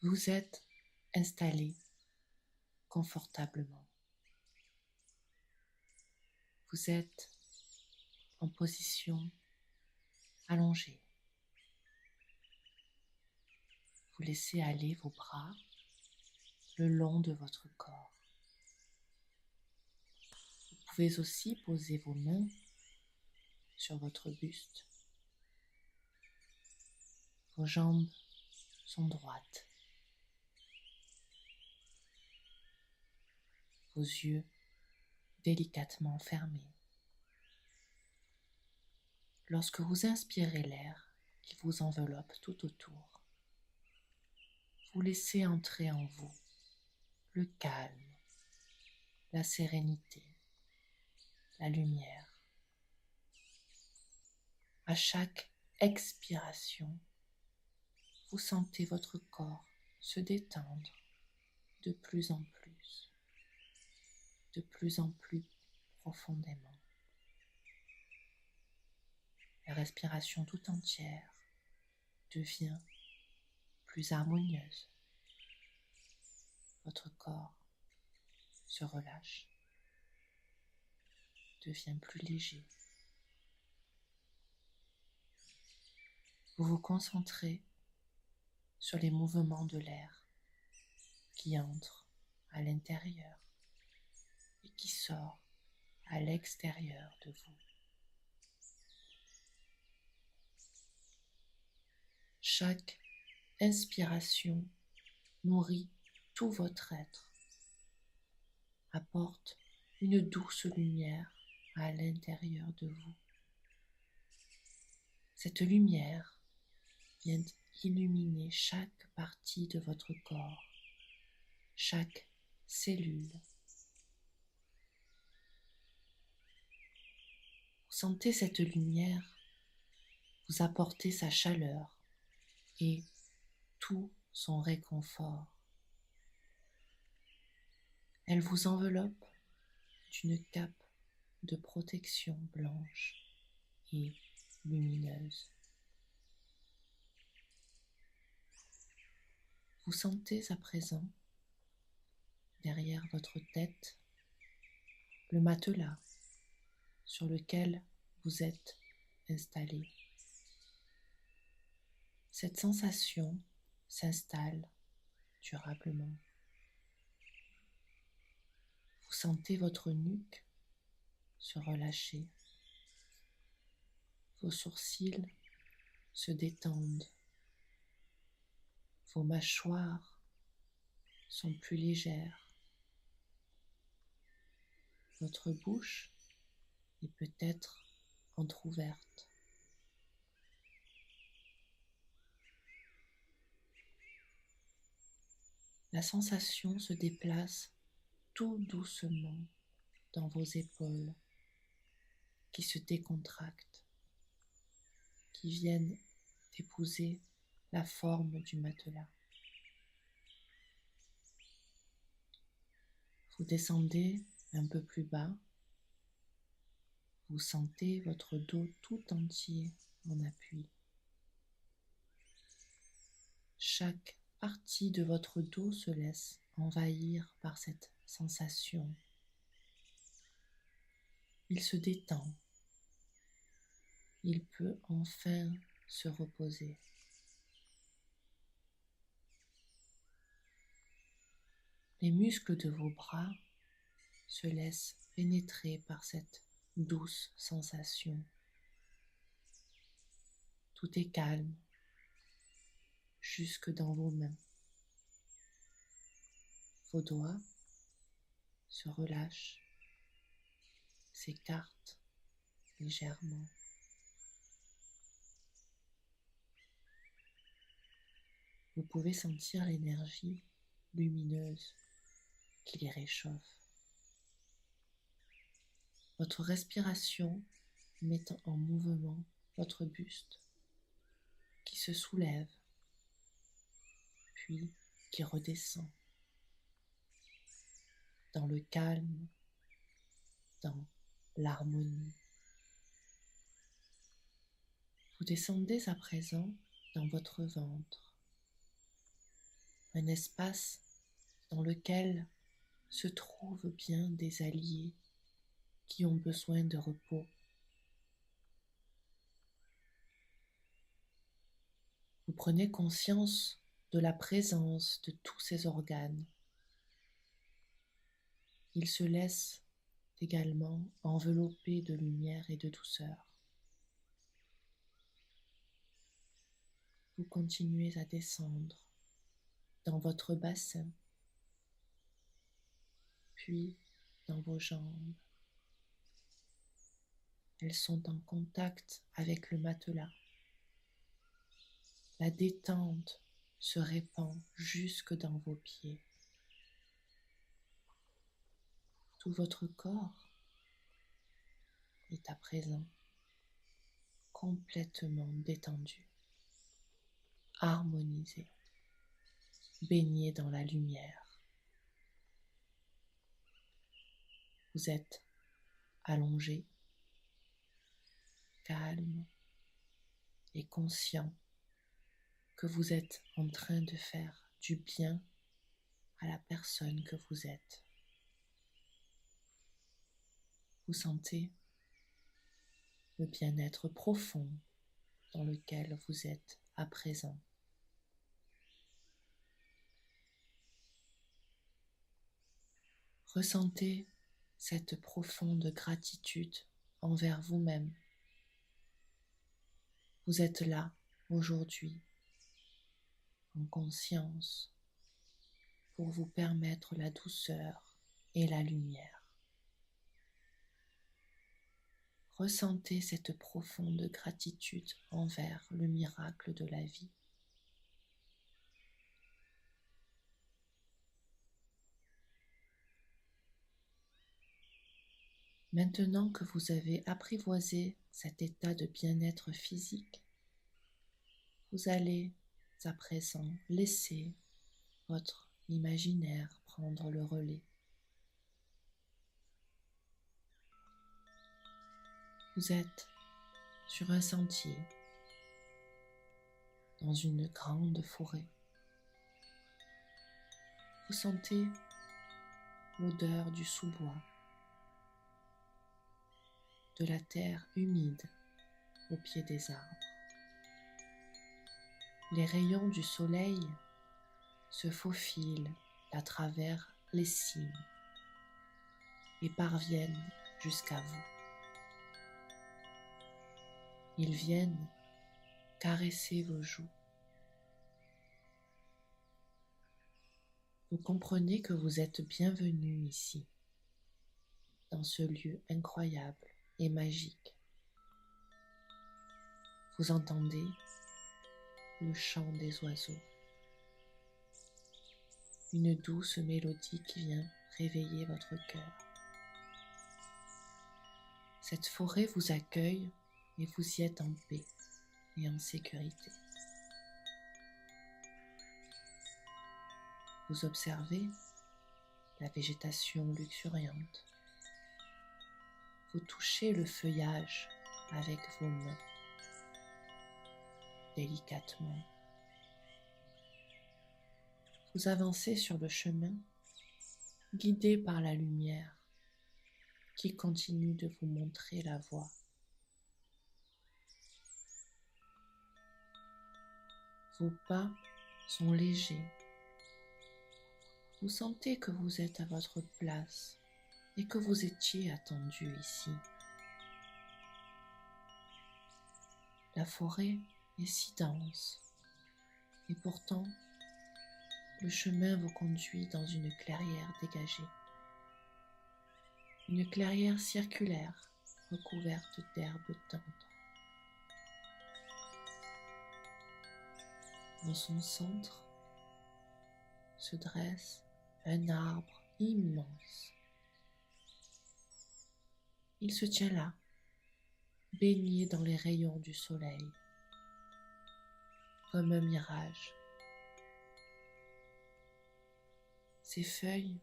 Vous êtes installé confortablement. Vous êtes en position allongée. Vous laissez aller vos bras le long de votre corps. Vous pouvez aussi poser vos mains sur votre buste. Vos jambes sont droites. Vos yeux délicatement fermés. Lorsque vous inspirez l'air qui vous enveloppe tout autour, vous laissez entrer en vous le calme, la sérénité, la lumière. À chaque expiration, vous sentez votre corps se détendre de plus en plus profondément. La respiration tout entière devient plus harmonieuse. Votre corps se relâche, devient plus léger. Vous vous concentrez sur les mouvements de l'air qui entre à l'intérieur et qui sort à l'extérieur de vous. Chaque inspiration nourrit tout votre être, apporte une douce lumière à l'intérieur de vous. Cette lumière vient illuminer chaque partie de votre corps, chaque cellule. Vous sentez cette lumière vous apporter sa chaleur et tout son réconfort. Elle vous enveloppe d'une cape de protection blanche et lumineuse. Vous sentez à présent, derrière votre tête, le matelas sur lequel vous êtes installé. Cette sensation s'installe durablement. Vous sentez votre nuque se relâcher. Vos sourcils se détendent. Vos mâchoires sont plus légères. Votre bouche est peut-être entr'ouverte. La sensation se déplace tout doucement dans vos épaules qui se décontractent, qui viennent épouser la forme du matelas. Vous descendez un peu plus bas. Vous sentez votre dos tout entier en appui. Chaque partie de votre dos se laisse envahir par cette sensation. Il se détend. Il peut enfin se reposer. Les muscles de vos bras se laissent pénétrer par cette douce sensation. Tout est calme, jusque dans vos mains. Vos doigts se relâchent, s'écartent légèrement. Vous pouvez sentir l'énergie lumineuse qui les réchauffe. Votre respiration met en mouvement votre buste qui se soulève, puis qui redescend dans le calme, dans l'harmonie. Vous descendez à présent dans votre ventre. un espace dans lequel se trouvent bien des alliés qui ont besoin de repos. Vous prenez conscience de la présence de tous ces organes. Ils se laissent également envelopper de lumière et de douceur. Vous continuez à descendre dans votre bassin, puis dans vos jambes. Elles sont en contact avec le matelas. La détente se répand jusque dans vos pieds. Tout votre corps est à présent complètement détendu, harmonisé, baigné dans la lumière. Vous êtes allongé, calme et conscient que vous êtes en train de faire du bien à la personne que vous êtes. Vous sentez le bien-être profond dans lequel vous êtes à présent. Ressentez cette profonde gratitude envers vous-même. Vous êtes là aujourd'hui, en conscience, pour vous permettre la douceur et la lumière. Ressentez cette profonde gratitude envers le miracle de la vie. Maintenant que vous avez apprivoisé cet état de bien-être physique, vous allez à présent laisser votre imaginaire prendre le relais. Vous êtes sur un sentier, dans une grande forêt. Vous sentez l'odeur du sous-bois, de la terre humide au pied des arbres. Les rayons du soleil se faufilent à travers les cimes et parviennent jusqu'à vous. Ils viennent caresser vos joues. Vous comprenez que vous êtes bienvenu ici, dans ce lieu incroyable et magique. Vous entendez le chant des oiseaux, une douce mélodie qui vient réveiller votre cœur. Cette forêt vous accueille et vous y êtes en paix et en sécurité. Vous observez la végétation luxuriante. Vous touchez le feuillage avec vos mains, délicatement. Vous avancez sur le chemin, guidé par la lumière qui continue de vous montrer la voie. Vos pas sont légers. Vous sentez que vous êtes à votre place et que vous étiez attendu ici. La forêt est si dense et pourtant le chemin vous conduit dans une clairière dégagée. Une clairière circulaire recouverte d'herbes tendres. Dans son centre se dresse un arbre immense. Il se tient là, baigné dans les rayons du soleil, comme un mirage. Ses feuilles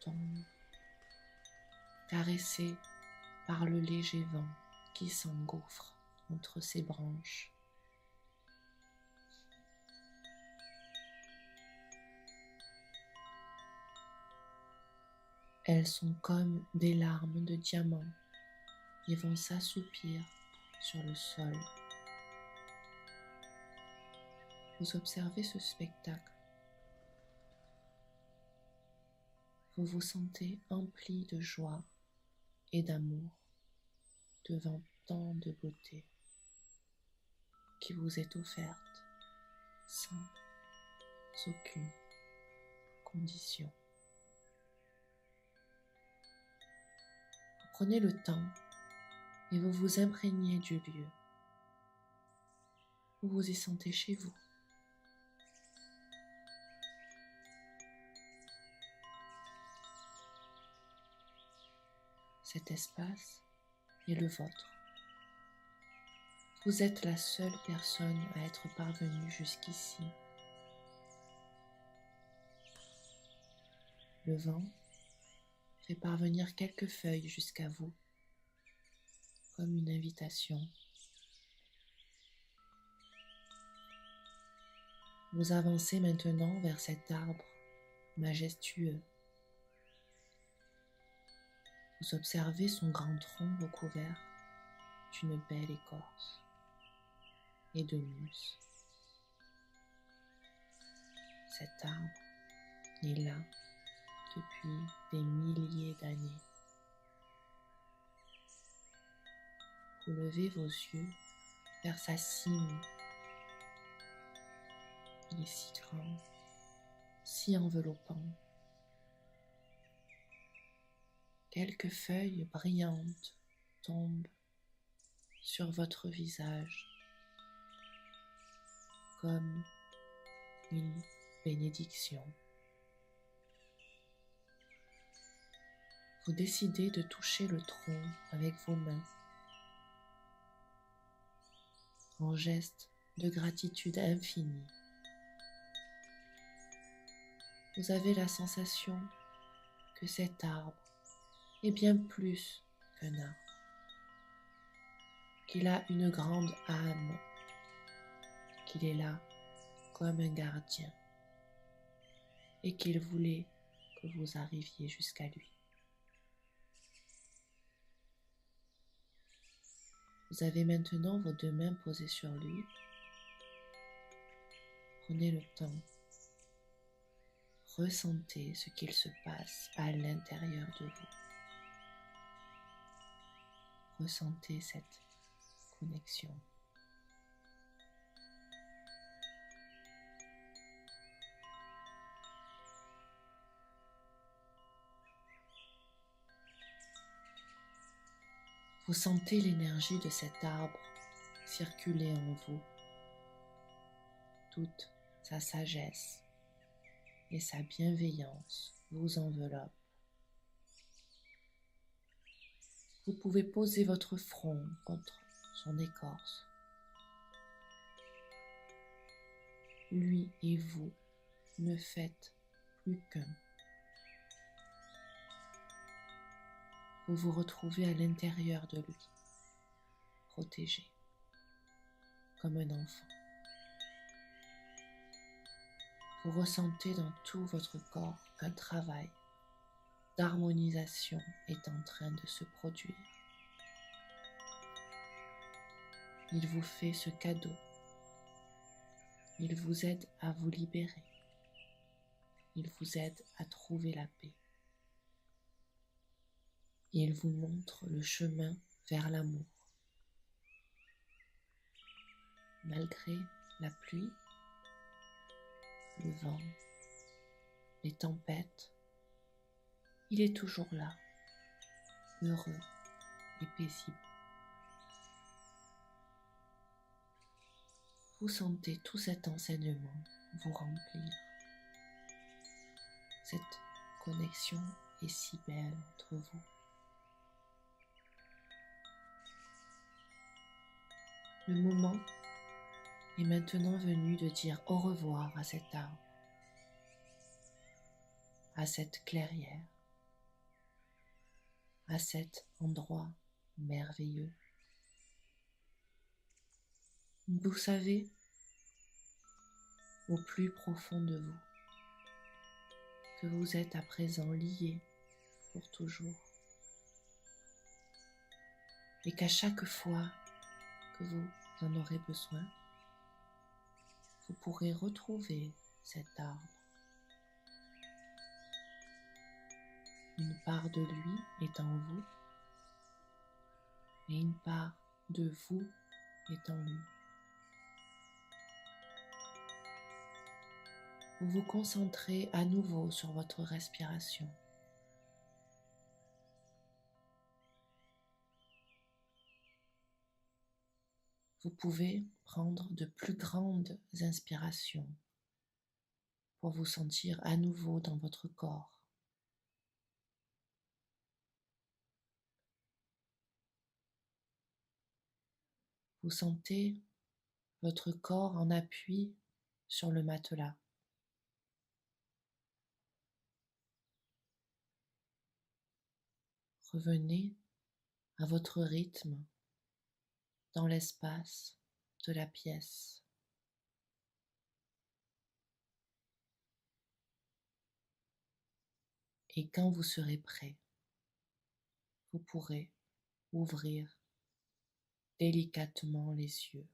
tombent, caressées par le léger vent qui s'engouffre entre ses branches. Elles sont comme des larmes de diamant et vont s'assoupir sur le sol. Vous observez ce spectacle. Vous vous sentez empli de joie et d'amour devant tant de beauté qui vous est offerte sans aucune condition. Vous prenez le temps et vous vous imprégnez du lieu. Vous vous y sentez chez vous. Cet espace est le vôtre. Vous êtes la seule personne à être parvenue jusqu'ici. Le vent fait parvenir quelques feuilles jusqu'à vous, comme une invitation. Vous avancez maintenant vers cet arbre majestueux. Vous observez son grand tronc recouvert d'une belle écorce et de mousse. Cet arbre est là depuis des milliers d'années. Vous levez vos yeux vers sa cime. Il est si grand, si enveloppant. Quelques feuilles brillantes tombent sur votre visage comme une bénédiction. Vous décidez de toucher le tronc avec vos mains en geste de gratitude infinie. Vous avez la sensation que cet arbre est bien plus qu'un arbre, qu'il a une grande âme, qu'il est là comme un gardien et qu'il voulait que vous arriviez jusqu'à lui. Vous avez maintenant vos deux mains posées sur lui. Prenez le temps. Ressentez ce qu'il se passe à l'intérieur de vous. Ressentez cette connexion. Vous sentez l'énergie de cet arbre circuler en vous, toute sa sagesse et sa bienveillance vous enveloppent. Vous pouvez poser votre front contre son écorce. Lui et vous ne faites plus qu'un. Vous vous retrouvez à l'intérieur de lui, protégé, comme un enfant. Vous ressentez dans tout votre corps qu'un travail d'harmonisation est en train de se produire. Il vous fait ce cadeau. Il vous aide à vous libérer. Il vous aide à trouver la paix. Il vous montre le chemin vers l'amour. Malgré la pluie, le vent, les tempêtes, il est toujours là, heureux et paisible. Vous sentez tout cet enseignement vous remplir. Cette connexion est si belle entre vous. Le moment est maintenant venu de dire au revoir à cet arbre, à cette clairière, à cet endroit merveilleux. Vous savez, au plus profond de vous, que vous êtes à présent lié pour toujours. Et qu'à chaque fois que vous en aurez besoin, vous pourrez retrouver cet arbre. Une part de lui est en vous et une part de vous est en lui. Vous vous concentrez à nouveau sur votre respiration. Vous pouvez prendre de plus grandes inspirations pour vous sentir à nouveau dans votre corps. Vous sentez votre corps en appui sur le matelas. Revenez à votre rythme dans l'espace de la pièce. Et quand vous serez prêt, vous pourrez ouvrir délicatement les yeux.